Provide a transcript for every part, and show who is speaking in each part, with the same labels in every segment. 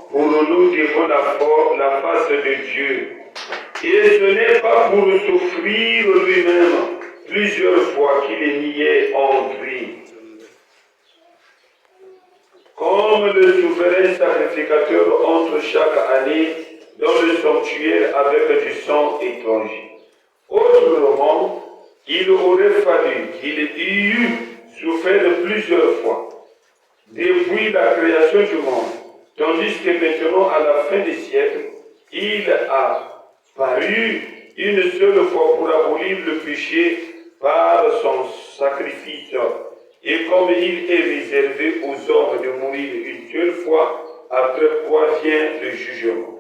Speaker 1: pour nous devant la face de Dieu. Et ce n'est pas pour souffrir lui-même plusieurs fois qu'il est nié en vie. Comme le souverain sacrificateur entre chaque année dans le sanctuaire avec du sang étranger. Autrement, il aurait fallu qu'il ait eu souffert plusieurs fois depuis la création du monde, tandis que maintenant, à la fin des siècles, il a paru une seule fois pour abolir le péché par son sacrifice. Et comme il est réservé aux hommes de mourir une seule fois, après quoi vient le jugement.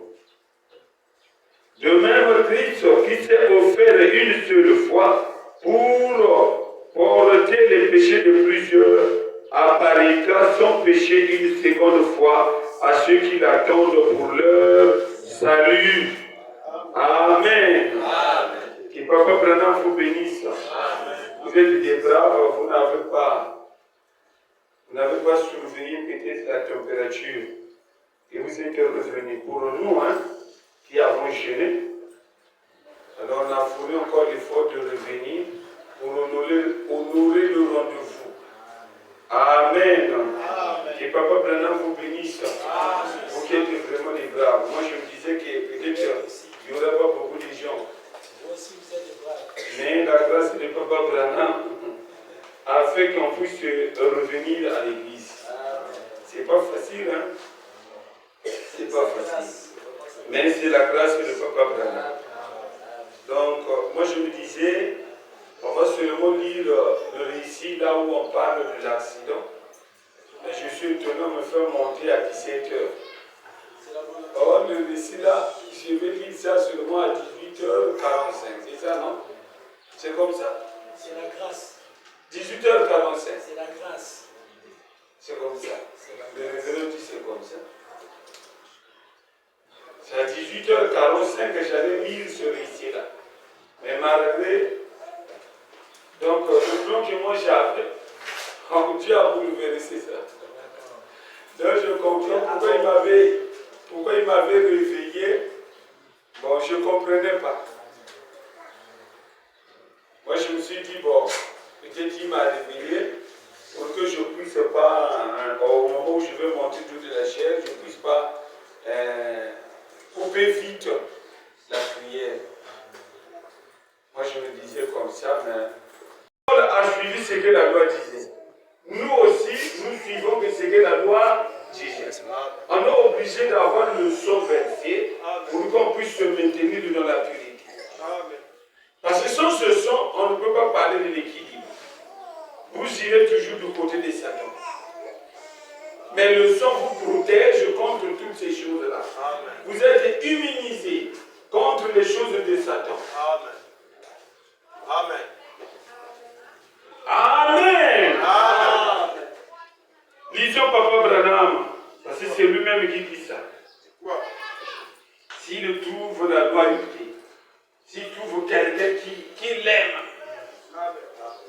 Speaker 1: De même, Christ, qui s'est offert une seule fois pour porter les péchés de plusieurs, apparaîtra sans péché une seconde fois à ceux qui l'attendent pour leur salut. Amen. Amen. Que Papa Branham vous bénisse. Amen. Vous êtes des braves, vous n'avez pas surveillé peut-être la température et vous êtes revenus. Pour nous, qui avons jeûné, alors on a fourni encore l'effort de revenir pour honorer le rendez-vous. Amen. Amen. Que Papa Branham vous bénisse. Amen. Vous qui êtes vraiment des braves. Moi je me disais que peut-être il n'y aurait pas beaucoup de gens. Vous aussi vous êtes des braves. Mais la grâce de Papa Branham a fait qu'on puisse revenir à l'église. C'est pas facile, C'est pas facile. Mais c'est la grâce de Papa Branham. Donc, moi je me disais, on va seulement lire le récit là où on parle de l'accident. Mais je suis étonné de me faire monter à 17h. Or, le récit là, je vais lire ça seulement à 18h45. C'est ça, non? C'est comme ça?
Speaker 2: C'est la grâce.
Speaker 1: 18h45.
Speaker 2: C'est la grâce.
Speaker 1: C'est comme ça. Le révérend dit c'est comme ça. C'est à 18h45 que j'allais lire ce récit-là. Mais malgré, donc le plan que moi j'avais, Dieu a bouleversé ça. Donc je comprends pourquoi il m'avait réveillé. Bon, je ne comprenais pas. Moi je me suis dit, bon, peut-être il m'a réveillé pour que je ne puisse pas, au moment où je vais monter toute la chair, je ne puisse pas couper vite la prière. Moi je me disais comme ça, mais Paul a suivi ce que la loi disait. Nous aussi, nous suivons ce que la loi disait. On est obligé d'avoir le sang versé pour qu'on puisse se maintenir dans la purité. Parce que sans ce sang, on ne peut pas parler de l'équilibre. Vous irez toujours du côté de Satan. Mais le sang vous protège contre toutes ces choses-là. Vous êtes immunisés contre les choses de Satan.
Speaker 3: Amen.
Speaker 1: Amen. Amen. Lisons Papa Branham, parce que c'est lui-même qui dit ça. S'il trouve la loyauté, s'il trouve quelqu'un qui l'aime,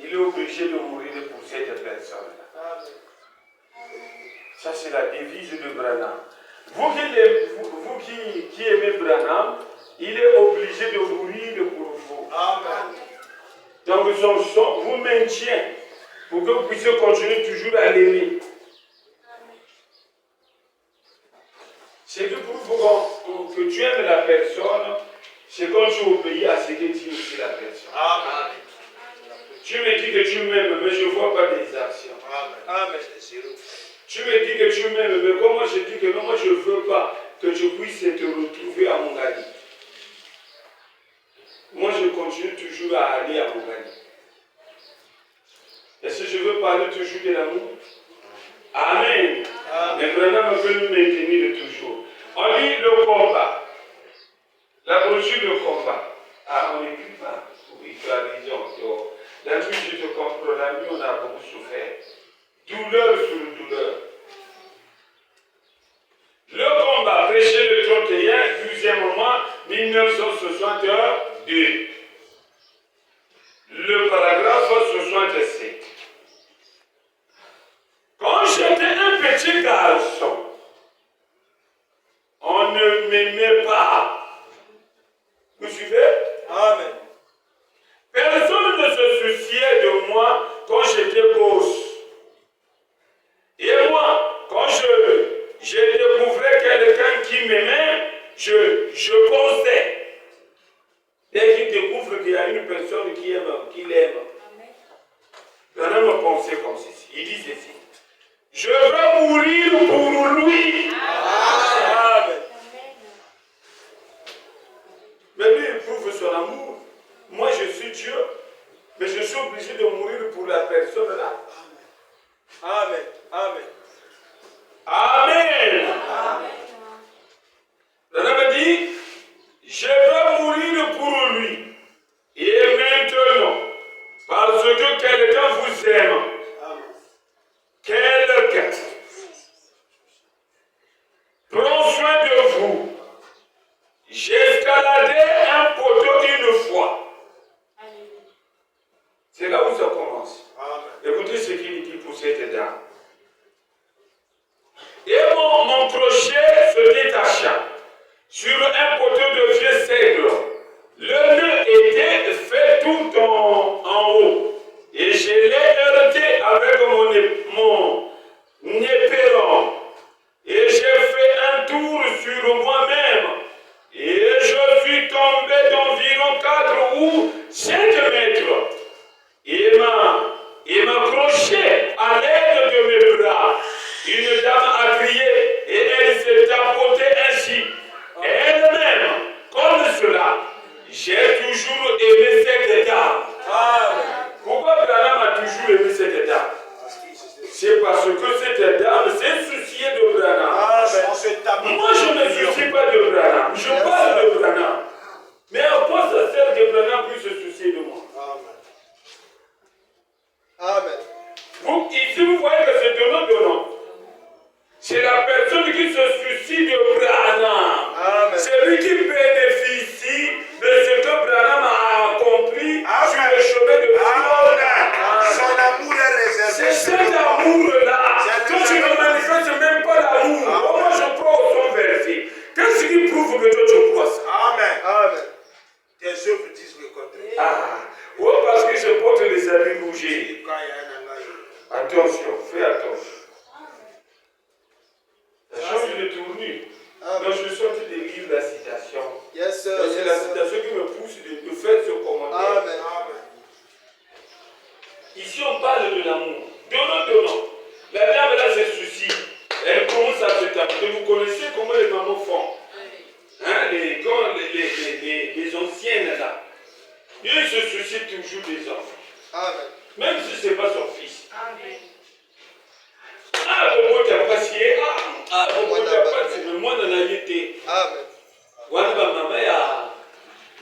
Speaker 1: il est obligé de mourir pour cette personne-là. Ça, c'est la devise de Branham. Vous qui aimez Branham, il est obligé de mourir pour vous.
Speaker 3: Amen.
Speaker 1: Donc son sang vous maintient pour que vous puissiez continuer toujours à l'aimer. C'est que pour que tu aimes la personne, c'est quand tu obéis à ce que dit aussi la personne.
Speaker 3: Amen.
Speaker 1: Tu me dis que tu m'aimes, mais je ne vois pas des actions.
Speaker 3: Amen.
Speaker 1: Tu me dis que tu m'aimes, mais comment je dis que non, moi je ne veux pas que tu puisses te retrouver à mon ami. Moi je continue toujours à aller à mon ami. Est-ce que je veux parler toujours de l'amour? Amen. Mais vraiment, on peut nous maintenir toujours. On lit le combat. La brochure de combat. Ah, on n'écrit pas. Oui, tu as raison. La nuit, je te comprends. La nuit, on a beaucoup souffert. Douleur sur douleur. Le combat, prêché le 31, 12e mois, 1962. Le paragraphe 67. Quand j'étais un petit garçon, ne m'aimait pas. Vous suivez?
Speaker 2: Amen.
Speaker 1: Personne ne se souciait de moi quand j'étais gosse. Et moi, quand je découvrais quelqu'un qui m'aimait, je pensais. Dès qu'il découvre qu'il y a une personne qui l'aime, Branham pensait comme ceci. Il dit ceci. Je veux mourir pour lui.
Speaker 2: Amen.
Speaker 1: Mais lui, il prouve son amour. Moi, je suis Dieu, mais je suis obligé de mourir pour la personne là.
Speaker 2: Amen. Amen.
Speaker 1: Amen. Branham dit, je veux mourir pour lui. Et maintenant, parce que quelqu'un vous aime, quelqu'un prend soin de vous. J'ai escaladé un poteau une fois. C'est là où ça commence. Écoutez ce qu'il dit pour cette dame. Et mon crochet se détacha sur un poteau de vieux cèdre. Le nœud était fait tout en haut. Et je l'ai heurté avec mon éperon. Et j'ai fait un tour sur moi-même. Et je suis tombé d'environ 4 ou 5 mètres. Et m'a accroché à l'aide de mes bras. Une dame a crié et elle s'est tapotée ainsi. Elle-même, comme cela, j'ai toujours aimé cette dame. Pourquoi Branham a toujours aimé cette dame? C'est parce que cette dame s'est souciée de Branham. Moi, je ne me soucie pas de Branham. Je parle de Branham. Mais à quoi ça sert que Branham puisse se soucier de moi?
Speaker 2: Amen.
Speaker 1: Ici, vous voyez que c'est donnant. C'est la personne qui se soucie de Branham. C'est lui qui bénéficie de ce que Branham a accompli sur le chemin de Dieu.
Speaker 2: Son amour est réservé.
Speaker 1: C'est cet amour-là. Toi, tu ne manifestes même pas l'amour. Moi, je crois au son verset. Qu'est-ce qui prouve que toi, tu crois ça?
Speaker 2: Amen. Tes œuvres disent le contraire.
Speaker 1: Parce que je porte les habits bougés. Attention, fais attention. Ça change de tournure. Donc, je suis sorti de lire la citation.
Speaker 2: Yes, sir.
Speaker 1: C'est la citation qui me pousse de faire ce commentaire.
Speaker 2: Amen.
Speaker 1: Ici, on parle de l'amour. Donnant. La dame là se soucie. Elle commence à se taper. Vous connaissez comment les mamans font. Hein, les anciennes là. Dieu se soucie toujours des enfants.
Speaker 2: Amen.
Speaker 1: Même si ce n'est pas son fils. Amen. Bobo t'a passé. Bobo t'a passé. Mais moi, on a été.
Speaker 2: Amen.
Speaker 1: Wana ba mama ya.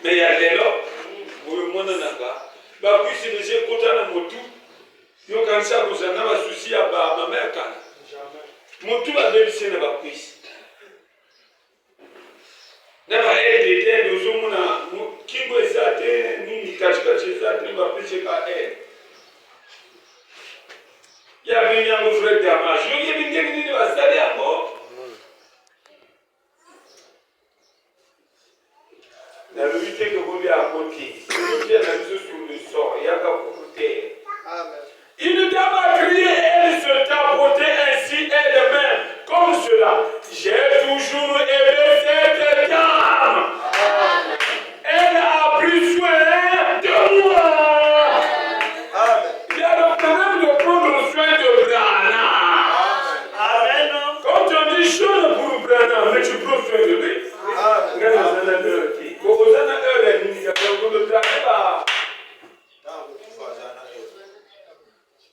Speaker 1: Mais ya lelo. Moi, on a pas. Bah, puis si les écoutants na motu. Yo kanisa kuzana ba souci ya ba mama ya kana. Motu ba bebisi na ba kwisi. Na ba edete dozo muna kingo ezate nini katikati ezate ba pese ka Il y a bien un frère d'Amage. Il y a bien un frère d'Amage. La vérité que vous voulez à côté, vous avez la mise sur le sort, il y a qu'à côté. Une dame a crié, elle se tapotait ainsi elle-même, comme cela. J'ai toujours aimé cette dame. Elle a pris soin de moi. Il y a le problème de prendre soin de Branham. Amen. Quand on dit jeune pour Branham, mais tu prends soin de lui.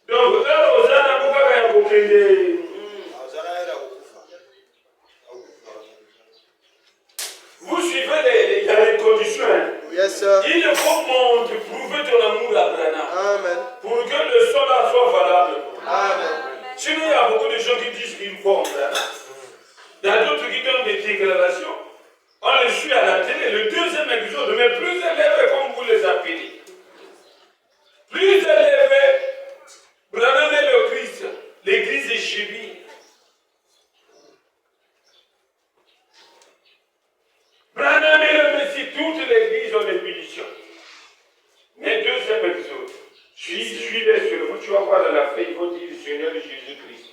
Speaker 1: Donc, vous suivez les conditions.
Speaker 2: Yes, sir.
Speaker 1: Il faut prouver ton amour à Branham.
Speaker 2: Amen.
Speaker 1: Pour que le solar soit valable.
Speaker 2: Amen.
Speaker 1: Sinon, il y a beaucoup de gens qui disent qu'ils font Branham. Il y a d'autres qui donnent des déclarations. On les suit à la télé. Le deuxième épisode, mais plus élevé comme vous les appelez. Plus élevé, Branham est le Christ. L'église est chez lui. toute l'église en ébullition. Mais deuxième épisode, suis-les seulement, tu vas voir dans la fête, ils vont dire le Seigneur de Jésus-Christ.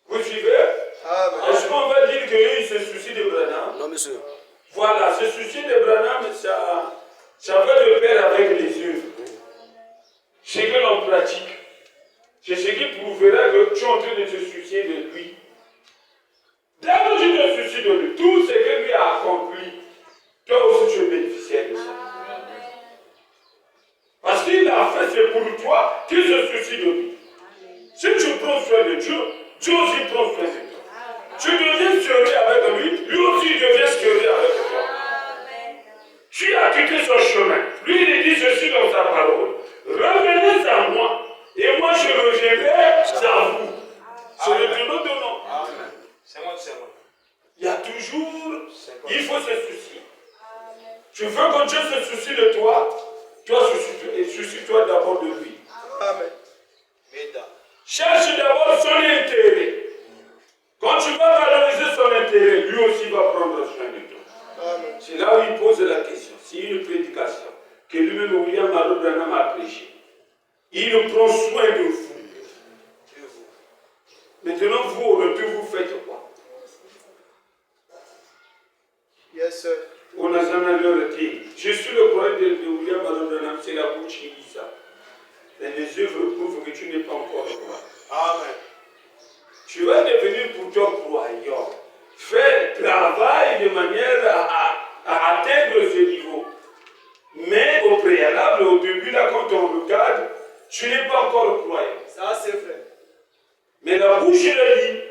Speaker 1: Vous suivez? Est-ce qu'on va dire qu'il se soucie de Branham?
Speaker 3: Non, monsieur.
Speaker 1: Voilà, ce souci de Branham, ça va de pair avec les œuvres. Ce que l'on pratique, c'est ce qui prouvera que tu es en train de te soucier de lui. Dès que tu te soucies de lui, tout ce que lui a accompli, toi aussi tu es bénéficiaire de ça. Parce qu'il a fait, c'est pour toi qu'il se soucie de lui. Si tu prends soin de Dieu, Dieu aussi prend soin de toi. Tu deviens sérieux avec lui, lui aussi devient sérieux avec toi. Tu as quitté son chemin. Lui, il dit ceci dans sa parole. Revenez à moi, et moi je reviendrai à vous. C'est le nom de nom.
Speaker 2: C'est moi, c'est moi.
Speaker 1: Il y a toujours, il faut se soucier. Tu veux que Dieu se soucie de toi, toi soucie-toi d'abord de lui.
Speaker 2: Amen.
Speaker 1: Cherche d'abord son intérêt. Quand tu vas valoriser son intérêt, lui aussi va prendre soin de toi. C'est là où il pose la question. C'est une prédication que lui-même William Marot Branham a prêché. Il prend soin de vous. Maintenant, vous, au retour, vous faites quoi?
Speaker 2: Yes, sir.
Speaker 1: On a jamais leur dit. Je suis le prophète de William Marot Branham, c'est la bouche qui dit ça. Mais les œuvres prouvent que tu n'es pas encore croyant.
Speaker 2: Amen.
Speaker 1: Tu vas devenir pour toi croyant. Fais travail de manière à atteindre ce niveau. Mais au préalable, au début, là, quand on regarde, tu n'es pas encore croyant.
Speaker 2: Ça, c'est vrai.
Speaker 1: Mais la bouche le dit.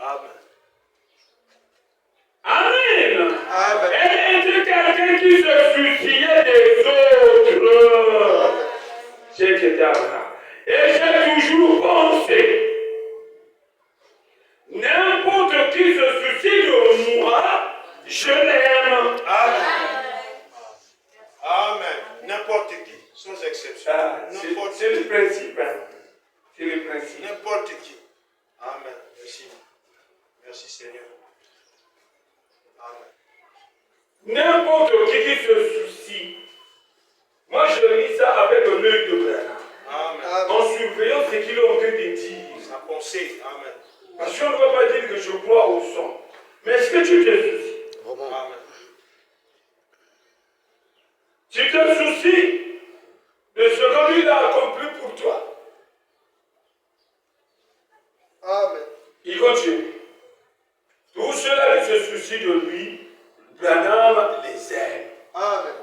Speaker 2: Amen.
Speaker 1: Amen.
Speaker 2: Amen.
Speaker 1: Elle était quelqu'un qui se souciait des autres. C'est que là. Et j'ai toujours pensé. N'importe qui se soucie de moi, je l'aime.
Speaker 2: Amen. Amen. N'importe qui, sans exception.
Speaker 1: C'est le principe. Hein. C'est le principe.
Speaker 2: N'importe qui. Amen. Merci. Merci Seigneur. Amen.
Speaker 1: N'importe qui se soucie. Moi, je lis ça avec l'œil de Branham.
Speaker 2: Amen.
Speaker 1: En surveillant ce qu'il est en train de dire.
Speaker 2: Sa pensée. Amen.
Speaker 1: Parce qu'on ne va pas dire que je crois au son. Mais est-ce que tu te soucies?
Speaker 2: Amen.
Speaker 1: Tu te soucies de ce que lui a accompli pour toi?
Speaker 2: Amen.
Speaker 1: Il continue. Tous ceux-là qui se soucient de lui, Branham les aime.
Speaker 2: Amen.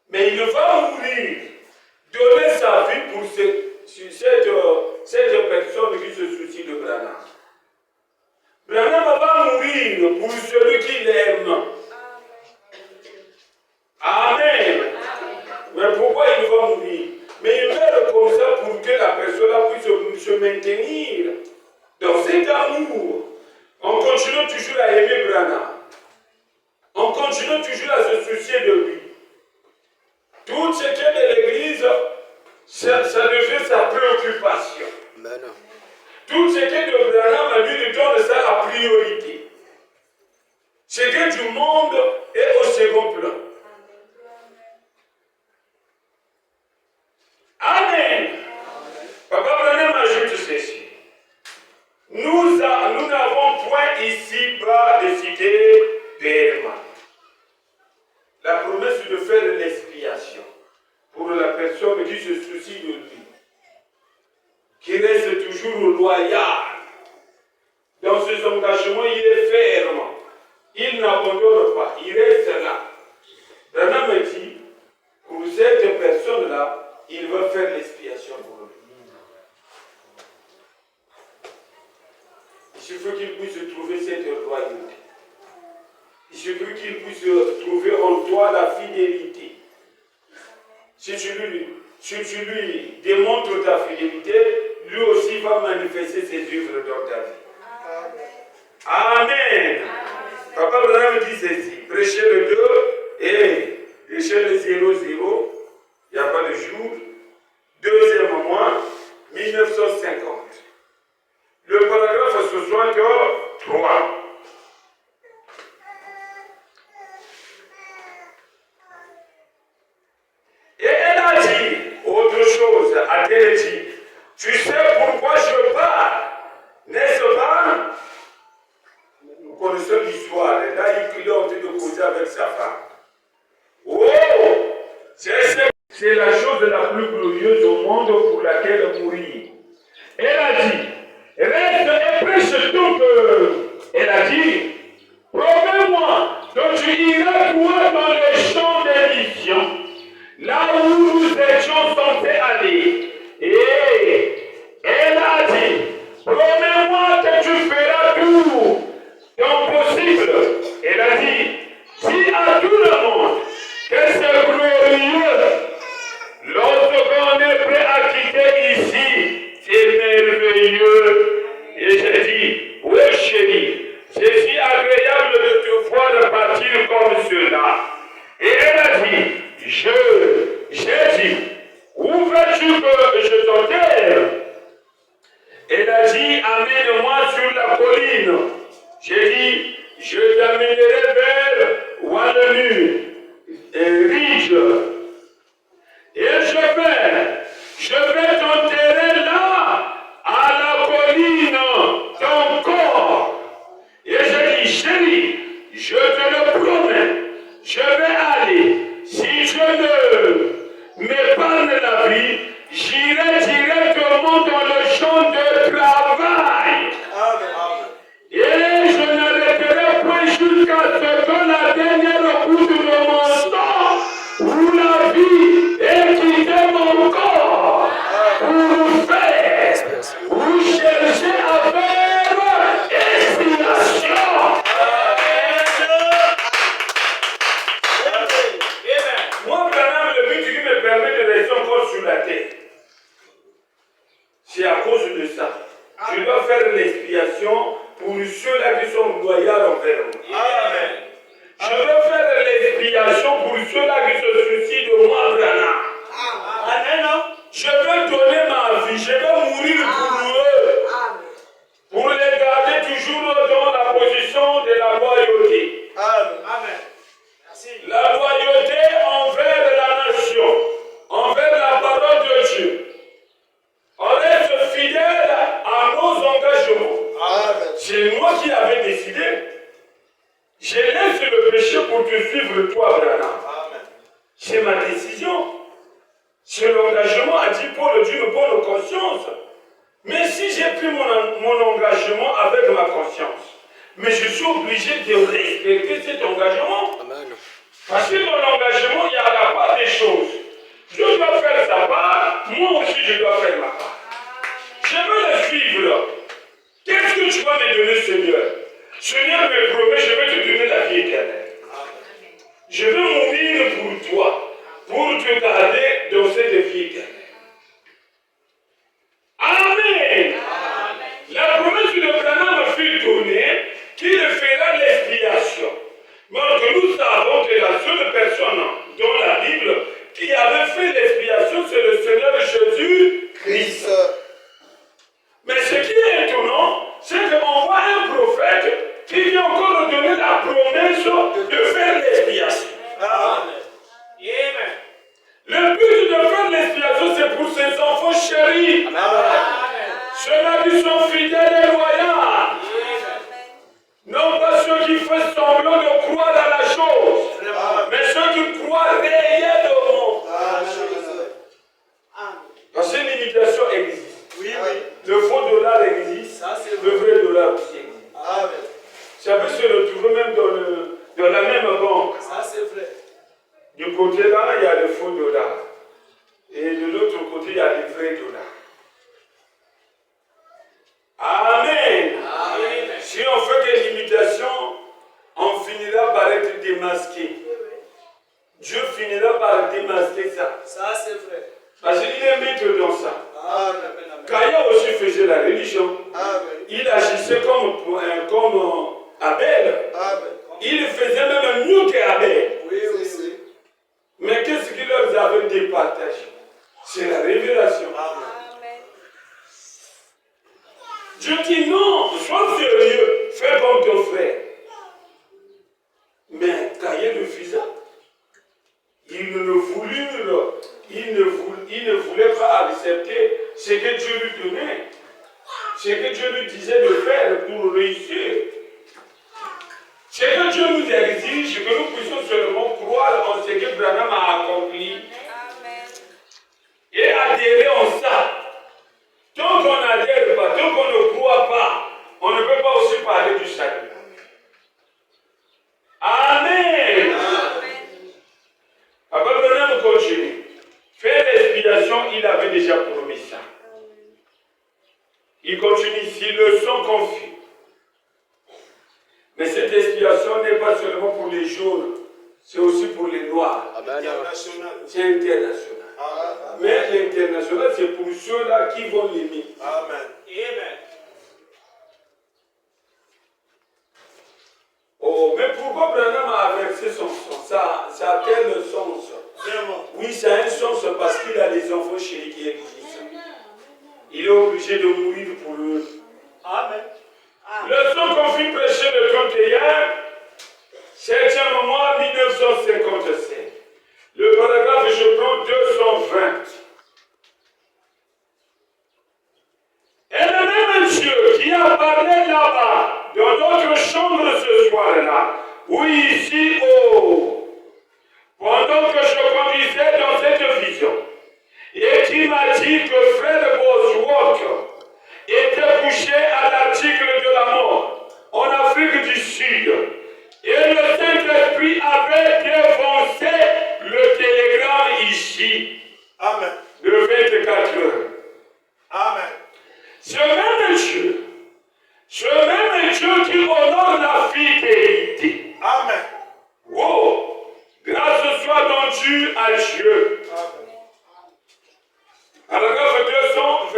Speaker 1: Mais il va mourir, donner sa vie pour cette personne qui se soucie de Branham. Branham va mourir pour celui qui l'aime. Amen. Mais pourquoi il va mourir? Mais il meurt comme ça pour que la personne puisse se maintenir dans cet amour. On continue toujours à aimer Branham. On continue toujours à se soucier de lui. Tout ce qui est de l'Église, ça devient sa préoccupation. Tout ce qui est de Branham, lui donne ça la priorité. Ce qui est du monde est au second plan. Amen. Papa Branham ajoute ceci. Nous n'avons point ici-bas de cité Berma. La promesse de faire l'expiation pour la personne qui se soucie de lui, qui reste toujours loyal. Dans ses engagements, il est ferme. Il n'abandonne pas. Il reste là. Branham dit, pour cette personne-là, il va faire l'expiation pour lui. Il suffit qu'il puisse trouver cette loyauté. Il suffit qu'il puisse trouver en toi la fidélité. Si tu lui démontres ta fidélité, lui aussi va manifester ses œuvres dans ta vie. Amen. Papa Branham dit ceci, prêchez le 2 et prêchez le 0, il n'y a pas de jour. 2e mois, 1950. Le paragraphe 63. donc, elle a dit, promets-moi que tu iras toi dans les champs des missions, là où nous étions censés aller. Et elle a dit, promets-moi que tu feras tout ton possible. Elle a dit, dis à tout le monde que c'est glorieux. Lorsqu'on est prêt à quitter ici, c'est merveilleux. Et j'ai dit, oui chérie, c'est si agréable de te voir partir comme cela. Et elle a dit, j'ai dit, où veux-tu que je t'enterre? Elle a dit, amène-moi sur la colline. J'ai dit, je t'amènerai vers Wallenur, Ridge. Et je vais t'enterrer là, à la colline, ton corps. Et j'ai dit, chérie, je te le promets, je vais aller. Si je m'épargne la vie, j'irai directement dans le champ de travail. Et je n'arrêterai point jusqu'à ce que la dernière goutte de mon sang ou la vie ait quitté mon corps pour faire ou chercher à faire expiation. Moi, Branham, le but qui me permet de rester encore sur la terre, c'est à cause de ça. Je dois faire l'expiation pour ceux-là qui sont loyaux envers moi. Amen. Je veux faire l'expiation pour ceux-là qui se soucient de moi, Branham. Amen. Je veux donner ma vie, je veux mourir pour eux. Pour les garder toujours dans la position de la loyauté. Amen. La loyauté envers la nation, envers la parole de Dieu. On reste fidèle à nos engagements. Amen. C'est moi qui avais décidé. Je laisse le péché pour te suivre toi, Branham. C'est ma décision. C'est l'engagement, a dit Paul, d'une bonne conscience. Mais si j'ai pris mon engagement avec ma conscience, mais je suis obligé de respecter cet engagement. Amen. Parce que dans l'engagement, il y a la part des choses. Dieu doit faire sa part, moi aussi je dois faire ma part. Je veux le suivre. Qu'est-ce que tu vas me donner, Seigneur? Seigneur me promet, je vais te donner la vie éternelle. Je veux mourir pour toi, pour te garder dans cette vie éternelle. Amen. La promesse de Branham fut donnée qu'il fera l'expiation. Mais nous savons que la seule personne dans la Bible qui avait fait l'expiation, c'est le Seigneur Jésus-Christ. Mais ce qui est étonnant, c'est qu'on voit un prophète qui vient encore donner la promesse de faire l'expiation. Amen. Le but de faire l'expiation, c'est pour ses enfants chéris. Ceux-là qui sont fidèles et loyaux. Non pas ceux qui font semblant de croire à la chose, mais ceux qui croient réellement. Parce que l'imitation existe. Le faux dollar existe, le vrai dollar aussi existe. Ça peut se retrouver même dans la même banque. Ça, c'est vrai. Du côté là, il y a le faux dollar. Et de l'autre côté, il y a les vrais dollars. Amen. Amen. Si on fait des limitations, on finira par être démasqué. Dieu finira par démasquer ça. Ça, c'est vrai. Parce qu'il est maître dans ça. Caïn aussi faisait la religion. Amen. Il agissait comme Abel. Amen. Il faisait même mieux qu'Abel. Oui. Mais qu'est-ce qu'il leur avait départagé? C'est la révélation. Amen. Dieu dit non, sois sérieux, fais comme ton frère. Mais Caïn refusa. Il ne voulait pas accepter ce que Dieu lui donnait, ce que Dieu lui disait de faire pour réussir. Ce que Dieu nous exige, que nous puissions seulement croire en ce que Branham a accompli. Amen. Et adhérer en ça. Tant qu'on n'adhère pas, tant qu'on ne croit pas, on ne peut pas ici le sang confie. Mais cette expiation n'est pas seulement pour les jaunes, c'est aussi pour les noirs.
Speaker 2: International.
Speaker 1: C'est international.
Speaker 2: Amen.
Speaker 1: Mais l'international, c'est pour ceux-là qui vont l'aimer.
Speaker 2: Amen. Amen.
Speaker 1: Oh, mais pourquoi Branham a versé son sang? Ça a quel sens? Oui, ça a un sens parce qu'il a les enfants chéris qui existent. Il est obligé de mourir pour eux.
Speaker 2: Amen.
Speaker 1: Le sang qu'on fit prêcher le 31, 7e mois 1957. Le paragraphe, je prends 220. Et le même Dieu qui a parlé là-bas, dans notre chambre ce soir-là, oui, ici, pendant que je conduisais dans cette vision, et qui m'a dit que Fred Bosworth était couché à l'article de la mort en Afrique du Sud, et le Saint-Esprit avait défoncé le télégramme ici.
Speaker 2: Amen.
Speaker 1: De 24 heures.
Speaker 2: Amen.
Speaker 1: Ce même Dieu qui honore la fidélité.
Speaker 2: Amen.
Speaker 1: Oh, grâce soit rendue à Dieu.
Speaker 2: Amen.
Speaker 1: Paragraphe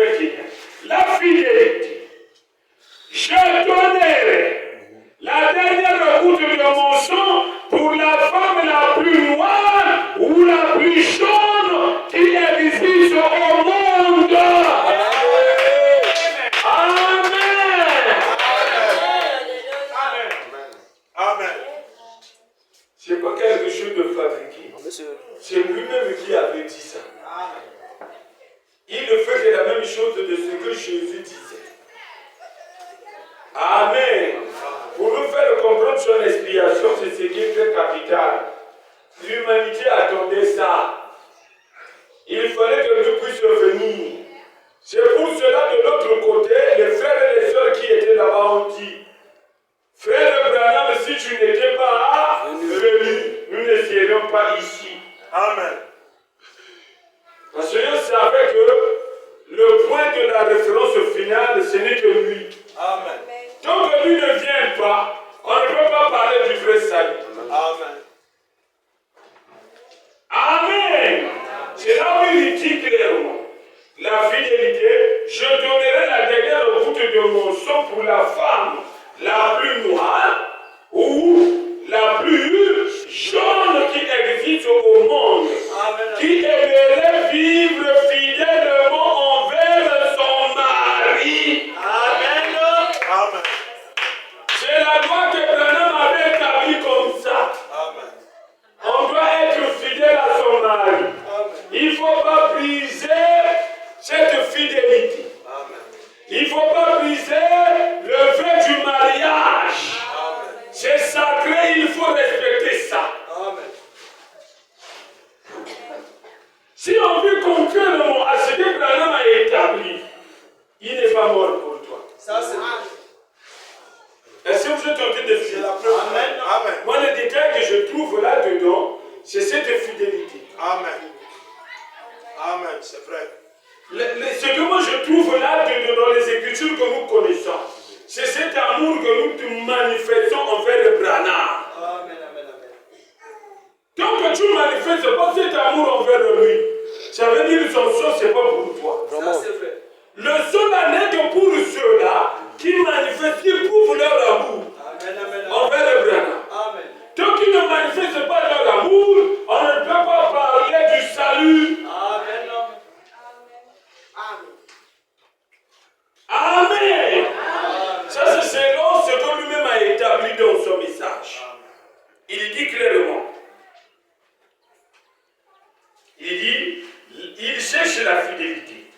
Speaker 1: 221. La fidélité. Je donnerai la dernière goutte de mon sang pour la femme la plus noire ou la plus jaune qui existe au monde.
Speaker 2: Amen.
Speaker 1: C'est pas quelque chose de fabriqué. C'est lui-même qui avait dit ça. Il ne faisait la même chose de ce que Jésus disait. Amen. Pour nous faire comprendre son expiation, c'est ce qui est très capital. L'humanité attendait ça. Il fallait que nous puissions venir. C'est pour cela, de l'autre côté, les frères et les sœurs qui étaient là-bas ont dit, frère Branham, si tu n'étais pas venu, nous ne serions pas ici.
Speaker 2: Amen.
Speaker 1: Parce que je savais que le point de la référence finale, ce n'est que lui.
Speaker 2: Amen.
Speaker 1: Tant que lui ne vient pas, on ne peut pas parler du vrai salut.
Speaker 2: Amen.
Speaker 1: Amen. C'est là où il dit clairement, la fidélité, je donnerai la dernière goutte de mon sang pour la femme la plus noire ou la plus jaune qui existe au monde. Amen. Qui aimerait vivre fidèlement envers son mari. Amen.
Speaker 2: Amen.
Speaker 1: C'est la loi que Branham avait établie comme ça.
Speaker 2: Amen.
Speaker 1: On doit être fidèle à son mari.
Speaker 2: Amen.
Speaker 1: Il ne faut pas briser cette fidélité.
Speaker 2: Amen.
Speaker 1: Il ne faut pas briser le fait du mariage.
Speaker 2: Amen.
Speaker 1: C'est sacré, il faut respecter ça.
Speaker 2: Amen.
Speaker 1: Si on veut contrairement à ce que Branham a établi, il n'est pas mort pour toi.
Speaker 2: Ça, c'est
Speaker 1: Est-ce que vous êtes en train de
Speaker 2: c'est
Speaker 1: suivre?
Speaker 2: la preuve. Amen. Amen.
Speaker 1: Moi, le détail que je trouve là-dedans, c'est cette fidélité.
Speaker 2: Amen. Amen. C'est vrai.
Speaker 1: Ce que moi je trouve là-dedans dans les Écritures que nous connaissons, c'est cet amour que nous manifestons envers Branham.
Speaker 2: Amen. Amen. Amen.
Speaker 1: Tant que tu ne manifestes pas cet amour envers lui, ça veut dire que son sang, ce n'est pas pour toi.
Speaker 2: Ça, c'est vrai.
Speaker 1: Le sang là n'est que pour ceux-là qui manifestent, qui prouvent leur amour
Speaker 2: Amen. Amen.
Speaker 1: envers Branham.
Speaker 2: Amen.
Speaker 1: Tant qu'ils ne manifestent pas leur amour, on ne peut pas parler du salut.
Speaker 2: Amen.
Speaker 1: Amen. Ça, c'est selon ce que lui-même a établi dans son message. Il dit clairement. Il dit, il cherche la fidélité.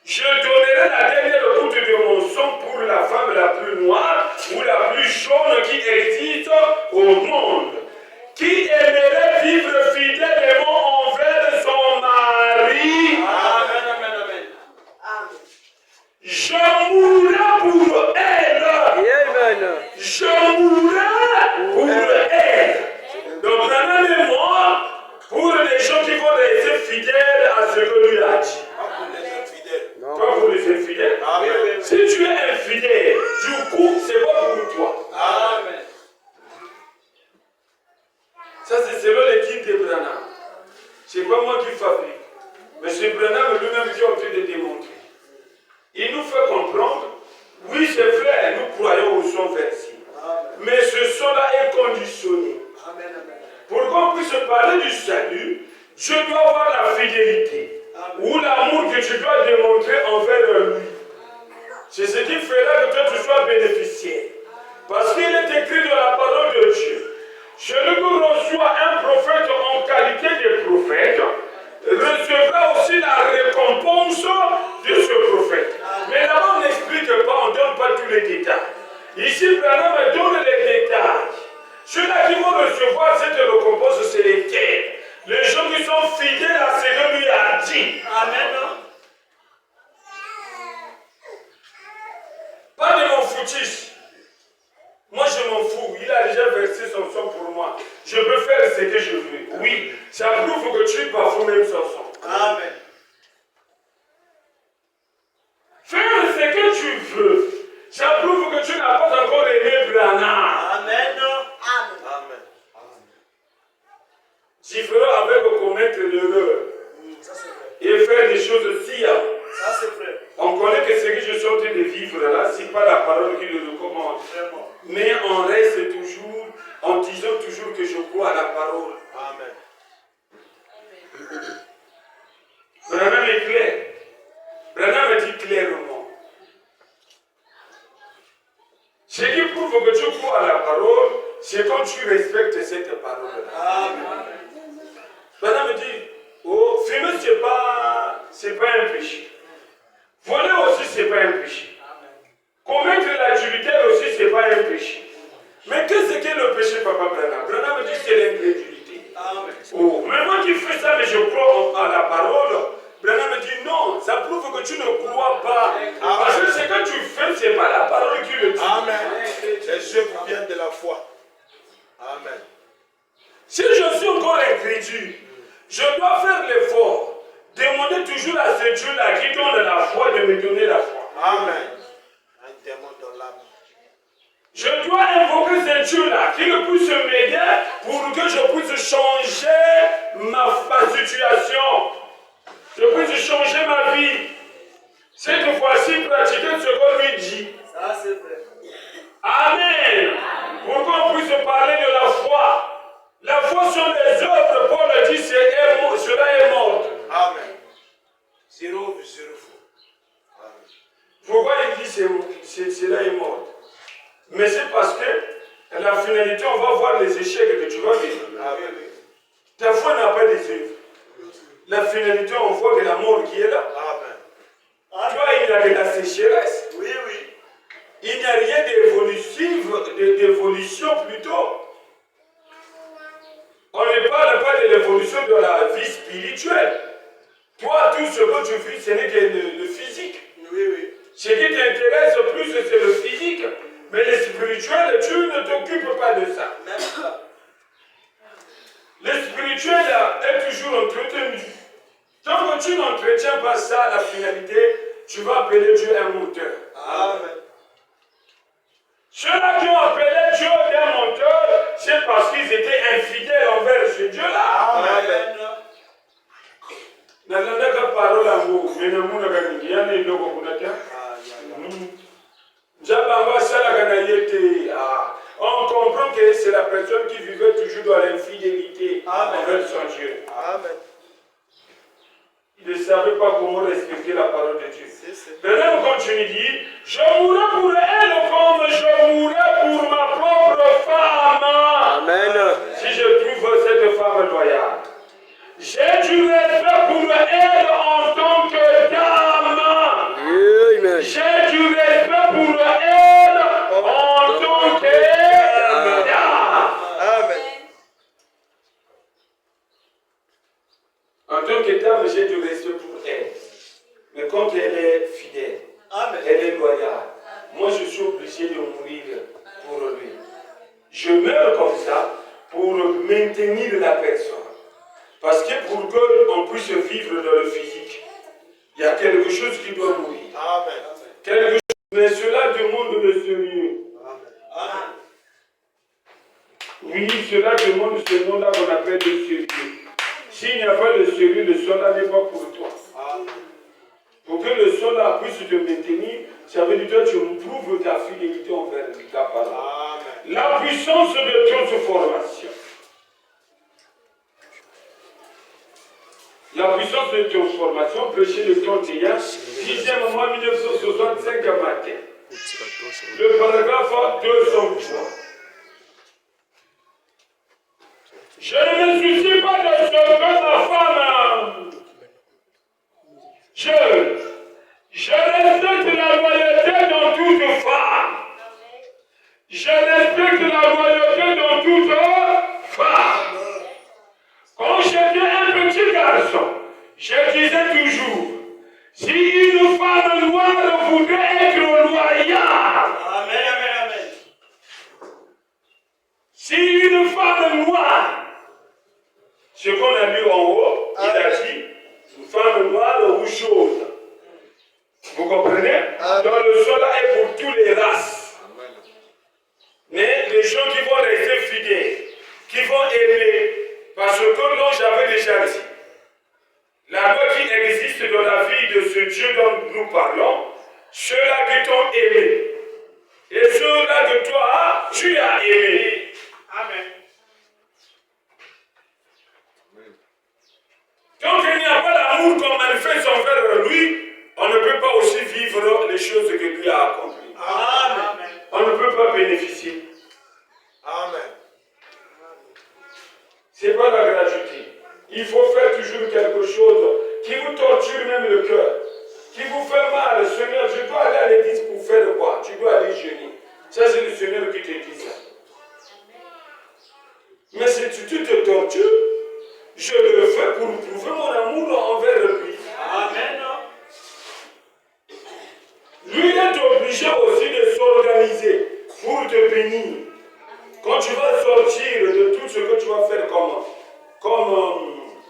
Speaker 1: Je donnerai la dernière goutte de mon sang fidèle. Du coup, c'est bon pour toi.
Speaker 2: Amen.
Speaker 1: Ça, c'est selon les guides de Branham. C'est pas moi qui fabrique. Mais c'est Branham lui-même qui est en train de démontrer. Il nous fait comprendre, oui, c'est vrai, nous croyons au son versé. Mais ce son-là est conditionné.
Speaker 2: Amen.
Speaker 1: Pour qu'on puisse parler du salut, je dois avoir la fidélité. Ou l'amour que tu dois démontrer envers lui. C'est ce qui fera que toi tu sois bénéficiaire. Parce qu'il est écrit dans la parole de Dieu. Celui qui reçoit un prophète en qualité de prophète recevra aussi la récompense de ce prophète. Mais là-bas, on n'explique pas, on ne donne pas tous les détails. Ici, Branham donne les détails. Ceux-là qui vont recevoir cette récompense, c'est lesquels? Les gens qui sont fidèles à ce que lui a dit.
Speaker 2: Amen.
Speaker 1: Pas de mon foutisme. Moi, je m'en fous. Il a déjà versé son sang pour moi. Je peux faire ce que je veux. Oui, ça prouve que tu bafoues même son sang.
Speaker 2: Amen.
Speaker 1: Faire ce que tu veux. Ça prouve que tu n'as pas encore aimé Branham.
Speaker 2: Amen. Amen.
Speaker 1: Différent avec commettre l'erreur.
Speaker 2: Ça c'est vrai.
Speaker 1: Et faire des choses si.
Speaker 2: Ça c'est vrai.
Speaker 1: On connaît que ce que je suis en train de vivre là, ce n'est pas la parole qui le recommande.
Speaker 2: Vraiment.
Speaker 1: Mais on reste toujours en disant toujours que je crois à la parole.
Speaker 2: Amen.
Speaker 1: Branham est clair. Branham dit clairement. Ce qui prouve que tu crois à la parole, c'est quand tu respectes cette parole-là.
Speaker 2: Amen.
Speaker 1: Branham dit, oh, fumer, c'est pas un péché. Voler aussi, c'est pas un péché. Commettre l'adultère aussi, c'est pas un péché. Mais qu'est-ce que le péché, Papa Branham? Branham dit c'est l'incrédulité.
Speaker 2: Amen.
Speaker 1: Oh, mais moi qui fais ça, mais je crois à la parole. Branham dit non, ça prouve que tu ne crois pas. Parce que ce que tu fais, c'est pas la parole qui le dit.
Speaker 2: Amen. Les œuvres viennent de la foi. Amen.
Speaker 1: Si je suis encore incrédule, je dois faire l'effort. Demander toujours à ce Dieu-là qui donne la foi de me donner la foi.
Speaker 2: Amen. Un démon dans l'âme.
Speaker 1: Je dois invoquer ce Dieu-là qui puisse m'aider pour que je puisse changer ma situation. Je puisse changer ma vie. Cette fois-ci, pratiquer ce qu'on lui dit.
Speaker 2: Ça c'est vrai.
Speaker 1: Amen. Pour qu'on puisse parler de la foi. La foi sont des œuvres. Paul dit cela est mort.
Speaker 2: Amen. Zéro faux. Amen.
Speaker 1: Pourquoi il dit cela est mort? Mais c'est parce que la finalité, on va voir les échecs que tu vas vivre.
Speaker 2: Amen.
Speaker 1: Ta foi n'a pas des œuvres. La finalité, on voit que la mort qui est là.
Speaker 2: Amen.
Speaker 1: Tu vois, il y a de la sécheresse.
Speaker 2: Oui.
Speaker 1: Il n'y a rien d'évolution plutôt. On ne parle pas de l'évolution de la vie spirituelle. Toi, tout ce que tu vis, ce n'est que le physique.
Speaker 2: Oui.
Speaker 1: Ce qui t'intéresse plus, c'est le physique. Mais le spirituel, tu ne t'occupes pas de ça.
Speaker 2: Même pas.
Speaker 1: Le spirituel est toujours entretenu. Tant que tu n'entretiens pas ça, la finalité, tu vas appeler Dieu un menteur.
Speaker 2: Amen.
Speaker 1: Ceux-là qui ont appelé Dieu un menteur, c'est parce qu'ils étaient infidèles envers ce Dieu-là.
Speaker 2: Amen.
Speaker 1: Nalandaka parole yango, menamuna kaniki, yana iloko kunata. Jabanga salaka na yete. On comprend que c'est la personne qui vivait toujours dans l'infidélité envers son Dieu.
Speaker 2: Amen.
Speaker 1: Il ne savait pas comment respecter la parole de Dieu. Maintenant, on continue, dit, je mourrai pour elle comme je mourrai pour ma propre femme.
Speaker 2: Amen.
Speaker 1: Si je trouve cette femme loyale. J'ai du respect pour elle en tant que dame.
Speaker 2: Amen.
Speaker 1: J'ai du respect pour elle en tant que dame.
Speaker 2: Amen.
Speaker 1: En tant que dame, j'ai du respect pour elle. Mais quand elle est fidèle,
Speaker 2: Amen.
Speaker 1: elle est loyale, moi je suis obligé de mourir pour lui. Je meurs comme ça pour maintenir la personne. Parce que pour qu'on puisse vivre dans le physique, il y a quelque chose qui doit mourir.
Speaker 2: Amen.
Speaker 1: Quelque chose, mais cela demande demande le sérieux.
Speaker 2: Amen.
Speaker 1: Oui, cela demande ce nom-là qu'on appelle le sérieux. S'il n'y a pas de sérieux, le soldat n'est pas pour toi.
Speaker 2: Amen.
Speaker 1: Pour que le soldat puisse te maintenir, ça veut dire que tu prouves ta fidélité envers ta parole.
Speaker 2: Amen.
Speaker 1: La puissance de transformation. La puissance de transformation, prêché le 31, 6e mois 1965 à matin. Le paragraphe 203. Je ne me soucie pas de ce que ma femme. Je respecte la loyauté dans toute femme. Je respecte la loyauté dans toute femme. Quand j'étais un petit garçon, je disais toujours, si une femme noire voudrait être loyale,
Speaker 2: Amen, amen, amen.
Speaker 1: si une femme noire, ce qu'on a lu en haut, il a dit, une femme noire ou chose. Vous comprenez? Dans le sol là est pour toutes les races. Mais les gens qui vont rester fidèles, qui vont aimer, parce que non, j'avais déjà dit, la loi qui existe dans la vie de ce Dieu dont nous parlons, ceux-là qui t'ont aimé, et ceux-là que toi, tu as aimé.
Speaker 2: Amen.
Speaker 1: Tant qu'il n'y a pas l'amour qu'on manifeste envers lui, on ne peut pas aussi vivre les choses que lui a accomplies.
Speaker 2: Amen.
Speaker 1: On ne peut pas bénéficier.
Speaker 2: Amen.
Speaker 1: Ce n'est pas la gratuité. Il faut faire toujours quelque chose qui vous torture même le cœur, qui vous fait mal. Seigneur, je dois aller à l'église pour faire quoi? Tu dois aller jeûner. Ça, c'est le Seigneur qui te dit ça. Mais si tu te tortures, je le fais pour prouver mon amour envers lui.
Speaker 2: Amen.
Speaker 1: Lui est obligé aussi de s'organiser pour te bénir. Quand tu vas sortir de tout ce que tu vas faire comme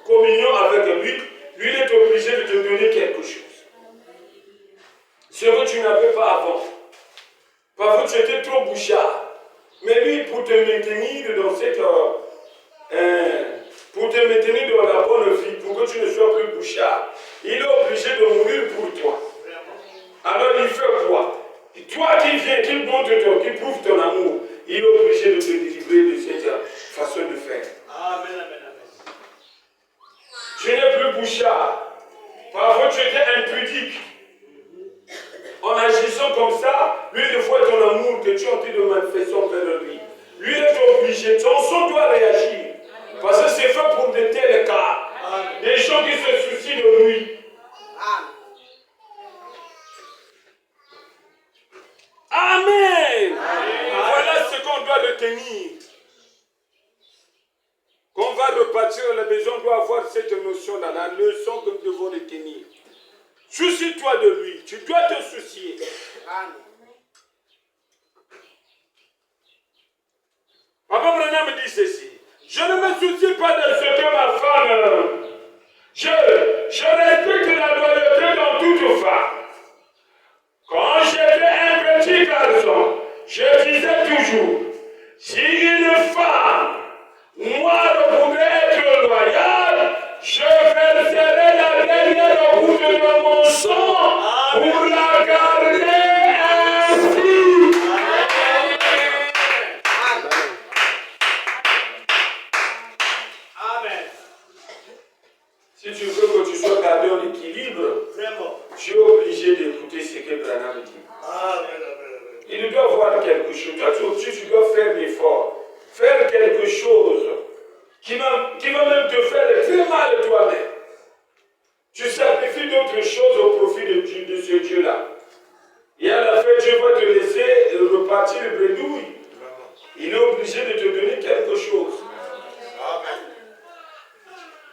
Speaker 1: communion avec lui, lui est obligé de te donner quelque chose. Ce que tu n'avais pas avant. Parfois tu étais trop bouchard. Mais lui, pour te maintenir dans cette... pour te maintenir dans la bonne vie, pour que tu ne sois plus bouchard, il est obligé de mourir pour toi. Alors il fait quoi? Toi qui viens, qui montre qui prouve ton amour, il est obligé de te délivrer de cette façon de faire.
Speaker 2: Amen, amen, amen.
Speaker 1: Tu n'es plus bouchard. Parfois tu étais impudique. En agissant comme ça, lui il voit ton amour que tu es en train de manifester envers lui. Lui est obligé, son son doit réagir. Parce que c'est fait pour de tels cas. Des gens qui se soucient de lui. Amen. Voilà ce qu'on doit retenir. Quand on va repartir à la maison, on doit avoir cette notion-là, la leçon que nous devons retenir. Soucie-toi de lui, tu dois te soucier. Papa Branham me dit ceci. Je ne me soucie pas de ce que ma femme. Je respecte la loyauté dans toute femme. Quand j'étais un petit garçon, je disais toujours, si une femme noire voudrait être loyale, je verserai la dernière goutte de mon sang pour la garder ainsi.
Speaker 2: Amen.
Speaker 1: Si tu veux que tu sois gardé en équilibre,
Speaker 2: Vraiment.
Speaker 1: tu es obligé d'écouter ce que Branham dit.
Speaker 2: Amen, amen, amen.
Speaker 1: Il doit voir quelque chose. Toi, tu dois faire l'effort. Faire quelque chose qui va même te faire très mal toi-même. Tu sacrifies d'autres choses au profit de ce Dieu-là. Et à la fin, Dieu va te laisser repartir bredouille. Il est obligé de te donner quelque chose.
Speaker 2: Amen.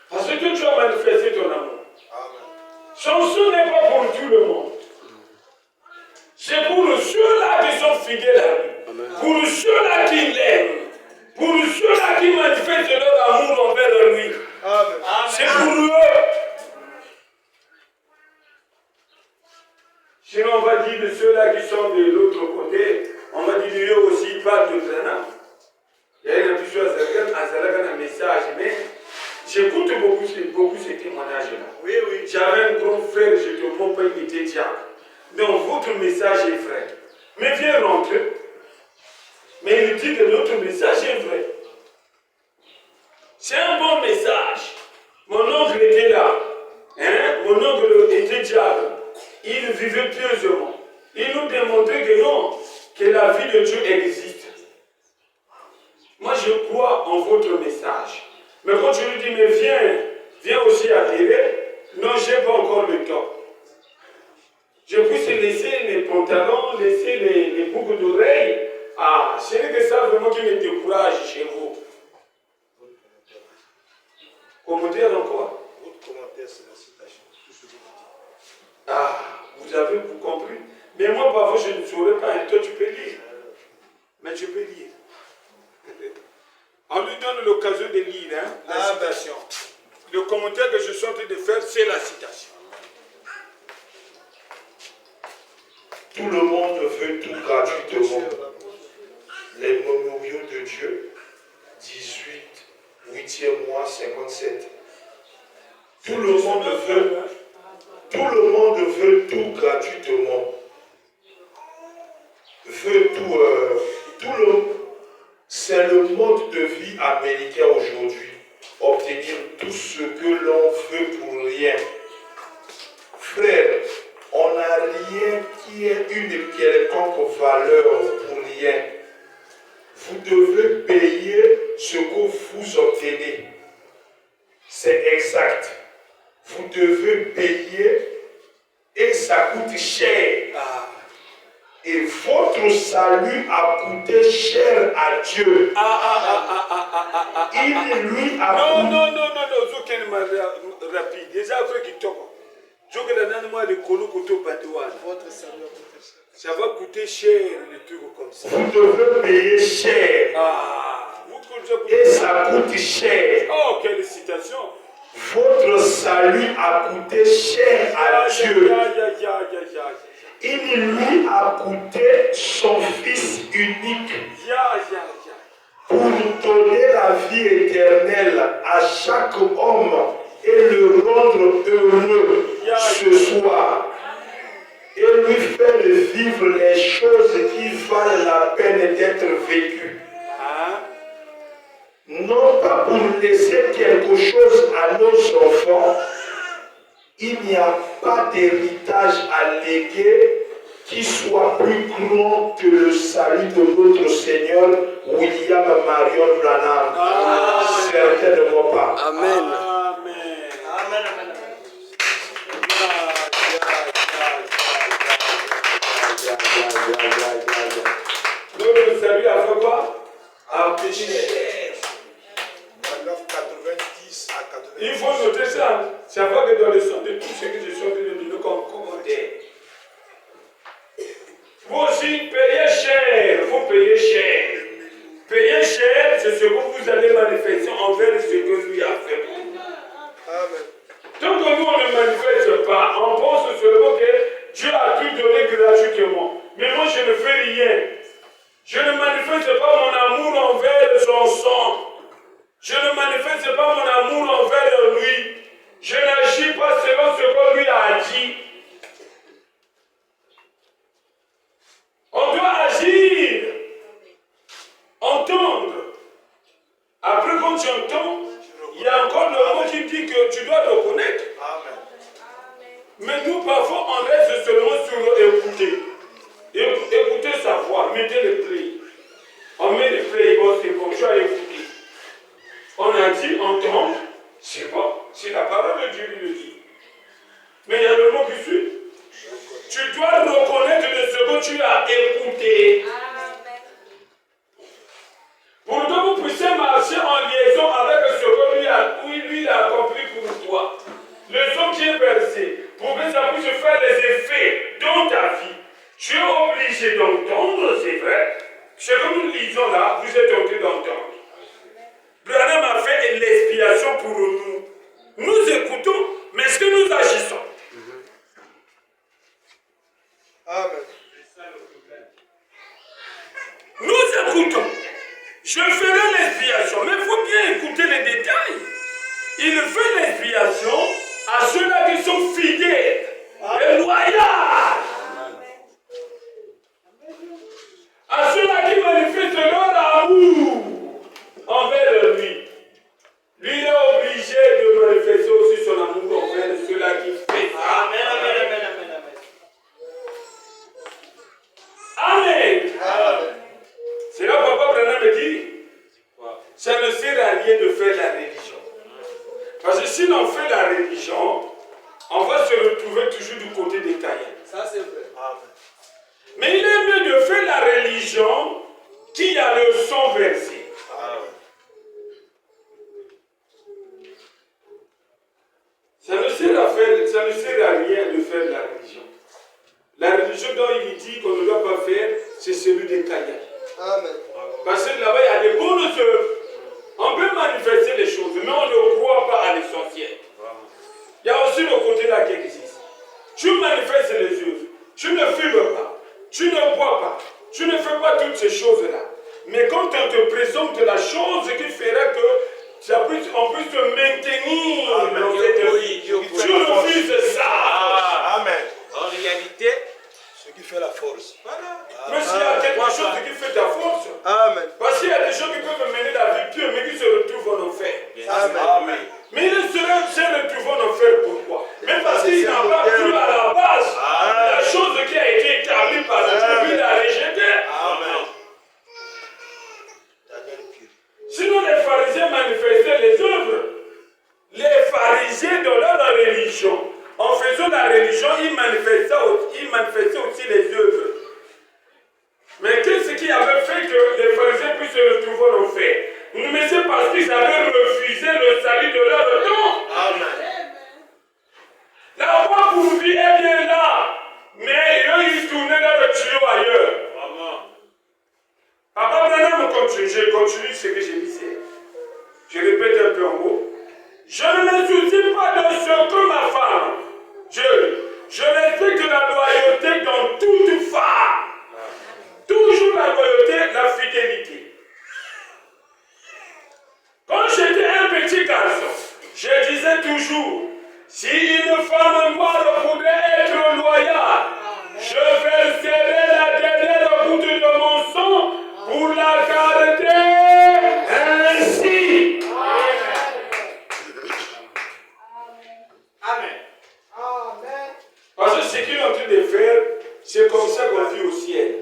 Speaker 1: Parce que tu as manifesté ton amour.
Speaker 2: Amen.
Speaker 1: Son son n'est pas pour tout le monde. C'est pour ceux-là qui sont fidèles à lui. Pour ceux-là qui l'aiment. Pour ceux-là qui manifestent leur amour envers lui.
Speaker 2: Amen.
Speaker 1: C'est pour eux. Sinon, on va dire de ceux-là qui sont de l'autre côté. eux. Mais il dit que notre message est vrai. C'est un bon message. Mon oncle était là. Hein? Mon oncle était diable. Il vivait pieusement. Il nous démontrait que non, que la vie de Dieu existe. Moi, je crois en votre message. Mais quand je lui dis, mais viens aussi adhérer, non, je n'ai pas encore le temps. Je puisse laisser les pantalons, laisser les boucles d'oreilles. Ah, ce n'est que ça vraiment qui me décourage chez vous. Commentaire encore?
Speaker 2: Votre commentaire, c'est la citation. Tout ce que vous dites.
Speaker 1: Ah, vous avez compris. Mais moi, parfois, je ne saurais pas. Toi, tu peux lire. Mais je peux lire. On lui donne l'occasion de lire la citation. Le commentaire que je suis en train de faire, c'est la citation.
Speaker 3: Tout le monde veut tout gratuitement. Les mémoriaux de Dieu, 18, 8e mois, 57. Tout le monde veut tout gratuitement. C'est le mode de vie américain aujourd'hui. Obtenir tout ce que l'on veut pour rien. Frère, on n'a rien qui ait une quelconque valeur pour rien. Vous devez payer ce que vous obtenez. C'est exact. Vous devez payer et ça coûte cher. Et votre salut a coûté cher à Dieu. Il lui a coûté.
Speaker 1: Non, rapide. Déjà, après qu'il tombe. Je
Speaker 2: Votre salut a coûté cher.
Speaker 1: ça va coûter cher, les trucs comme ça.
Speaker 3: Vous devez payer cher. Et ça coûte cher.
Speaker 1: Oh, quelle citation.
Speaker 3: Votre salut a coûté cher à Dieu. Il lui a coûté son Fils unique pour donner la vie éternelle à chaque homme et le rendre heureux ce soir. Et lui faire vivre les choses qui valent la peine d'être vécues. Non pas pour laisser quelque chose à nos enfants. Il n'y a pas d'héritage à léguer qui soit plus grand que le salut de notre Seigneur William Marion Branham. Certainement pas.
Speaker 4: Amen.
Speaker 1: Notre salut a fait quoi? A coûté cher.
Speaker 2: Paragraphe 90 à 90.
Speaker 1: Il faut noter ça. Ça va que dans le sens de tout ce que je suis en train de dire comme commentaire. Vous aussi, payez cher. Vous payez cher. Payer cher, c'est ce que vous allez manifester envers ce que lui a fait pour vous.
Speaker 2: Amen.
Speaker 1: Tant que nous, on ne manifeste pas, on pense seulement que Dieu a tout donné gratuitement. Mais moi, je ne fais rien. Je ne manifeste pas mon amour envers son sang. Je ne manifeste pas mon amour envers lui. Je n'agis pas selon ce que lui a dit. On doit agir. Entendre. Après, quand tu entends, il y a encore le mot qui dit que tu dois reconnaître.
Speaker 2: Amen.
Speaker 1: Mais nous, parfois, on reste seulement sur écouter. Écouter sa voix, mettez le play. On met le play, bon, c'est bon, tu as écouté. On a dit entendre, c'est bon, c'est la parole de Dieu qui le dit. Mais il y a le mot qui suit. Tu dois reconnaître de ce que tu as écouté. Pour que vous puissiez marcher en liaison avec ce que lui a accompli pour toi. Le son qui est versé, pour que ça puisse faire les effets dans ta vie. Tu es obligé d'entendre, c'est vrai. Ce que nous lisons là, vous êtes en train d'entendre. Branham a fait l'expiation pour nous. Nous écoutons, mais est-ce que nous agissons?
Speaker 2: Amen.
Speaker 1: Nous écoutons. Je ferai l'expiation, mais il faut bien écouter les détails. Il fait l'expiation à ceux-là qui sont fidèles et loyaux.
Speaker 3: bien de faire la religion. Parce que si l'on fait la religion, on va se retrouver toujours du côté des Caïens.
Speaker 2: Ça, c'est vrai.
Speaker 3: Mais il est mieux de faire la religion qui a le sang versé. Ça ne sert à rien de faire la religion. La religion dont il dit qu'on ne doit pas faire, c'est celui des Caïens.
Speaker 2: Amen.
Speaker 3: Parce que là-bas, il y a des bonnes œuvres. On peut manifester les choses, mais on ne croit pas à l'essentiel. Il y a aussi le côté-là qui existe. Tu manifestes les œuvres. Tu ne fumes pas. Tu ne bois pas. Tu ne fais pas toutes ces choses-là. Mais quand on te présente la chose qui fera que on puisse te maintenir dans cette vie, tu refuses ça.
Speaker 2: Amen. En réalité, ce qui fait la force. Voilà.
Speaker 3: Mais s'il y a quelque chose qui fait ta force,
Speaker 2: Amen.
Speaker 3: parce qu'il y a des gens qui peuvent mener la vie pure, mais qui se retrouvent en enfer.
Speaker 2: Amen.
Speaker 3: Mais ils se retrouvent en enfer pourquoi? Même parce qu'il n'a pas cru à la base la chose qui a été établie par Dieu, il a rejeté.
Speaker 2: Amen.
Speaker 3: Sinon, les pharisiens manifestaient les œuvres. Les pharisiens dans leur religion, en faisant la religion, ils manifestaient aussi les œuvres. Mais qu'est-ce qui avait fait que les pharisiens puissent se retrouver en enfer? Mais c'est parce qu'ils avaient refusé le salut de leur temps.
Speaker 2: Amen.
Speaker 3: La voie pour vie est bien là, mais eux, ils tournaient leur tuyau ailleurs. Papa Branham continue, je continue ce que je disais. Je répète un peu en mots. Je ne me soucie pas de ce que ma femme. Je respecte la loyauté dans toute femme. Toujours la loyauté, la fidélité. Quand j'étais un petit garçon, je disais toujours, si une femme noire voudrait être loyale, je verserai la dernière goutte de mon sang pour la garder ainsi. Amen. Parce que ce qu'ils ont en train de faire, c'est comme ça qu'on vit au ciel.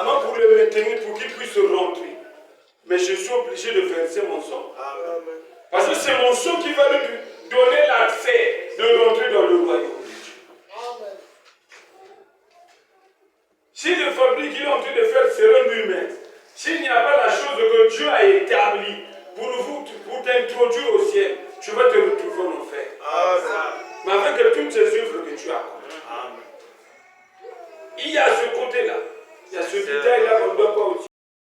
Speaker 3: Moi, pour le maintenir, pour qu'il puisse rentrer. Mais je suis obligé de verser mon sang. Parce que c'est mon sang qui va lui donner l'accès de rentrer dans le royaume de Dieu. Si le fabrique qu'il est en train de faire sera lui-même, s'il n'y a pas la chose que Dieu a établie pour t'introduire au ciel, tu vas te retrouver en enfer. Mais avec toutes ces œuvres que tu as. Il y a ce côté-là. Il y a ce détail-là qu'on ne doit pas aussi.